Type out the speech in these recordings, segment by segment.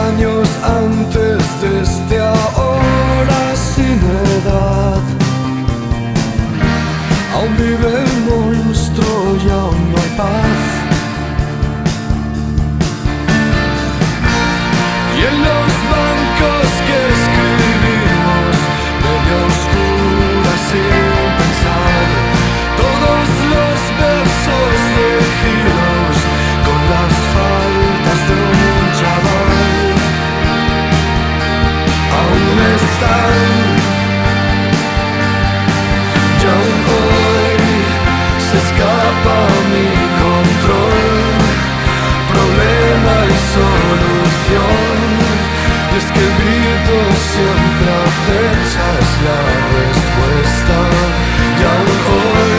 años antes de este ahora sin edad. Aún vive el monstruo y aún no hay paz. Y en los bancos que escribimos, medio oscuras sin pensar, todos los versos de Heroes con las faltas de un chaval aún están. Y aún hoy se escapa mi control, problema y solución. Y es que el grito siempre acecha, es la respuesta. Y aún hoy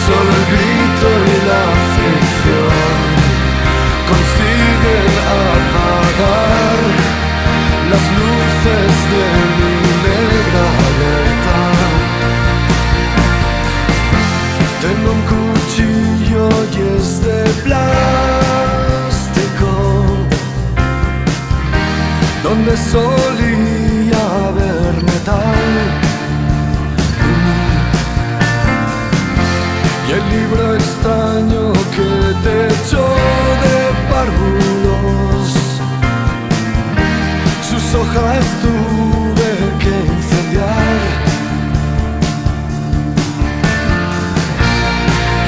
solo el grito y la fricción consiguen apagar las luces de mi negra alerta. Tengo un cuchillo y es de plástico, donde solía haber metal. Y el libro extraño que te echó de párvulos, sus hojas tuve que incendiar.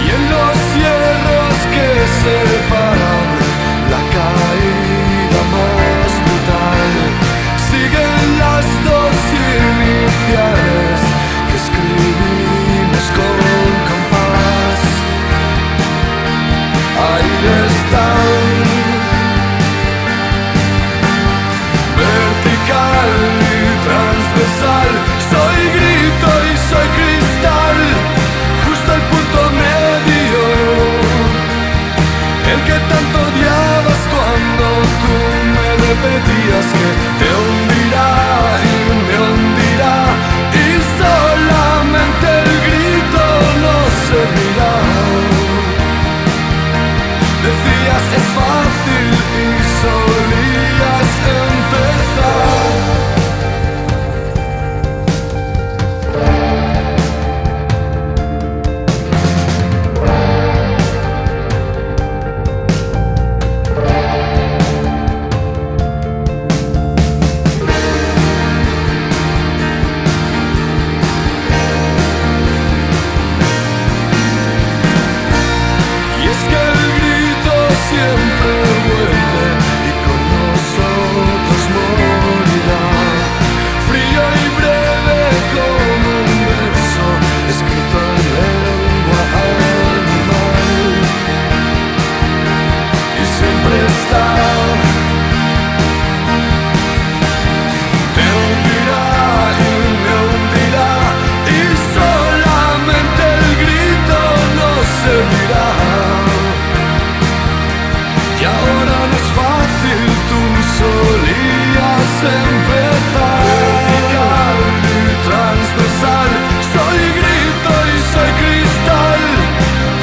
Y en los hierros que separan la caída más brutal, siguen las dos iniciales que escribimos con compás. Ahí están, vertical y transversal. Soy grito y soy cristal, justo el punto medio, el que tanto odiabas cuando tú me repetías que te hundirá y me hundirá, y solamente el grito no servirá. Decías es fácil y solías empezar. Y es que el grito siempre vuelve y con nosotros morirá. Frío y breve como un verso escrito en lengua animal. Y siempre está. Te hundirá y me hundirá, y solamente el grito no servirá. Y ahora no es fácil, tú solías empezar. Vertical y transversal, soy grito y soy cristal,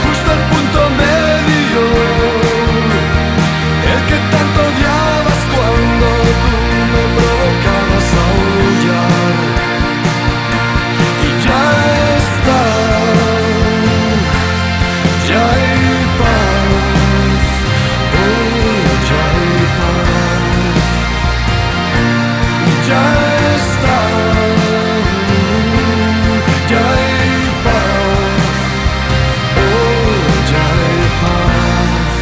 justo el punto medio, el que tanto odiabas cuando tú me provocabas a aullar. Y ya está, ya hay paz, oh, ya hay paz. Y ya está, ya hay paz, oh, ya hay paz.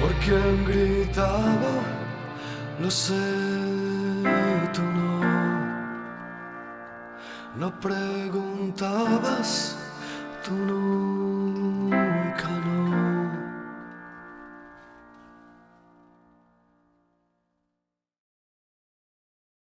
¿Por quién gritaba? Lo sé, tú no. No preguntabas, tú no.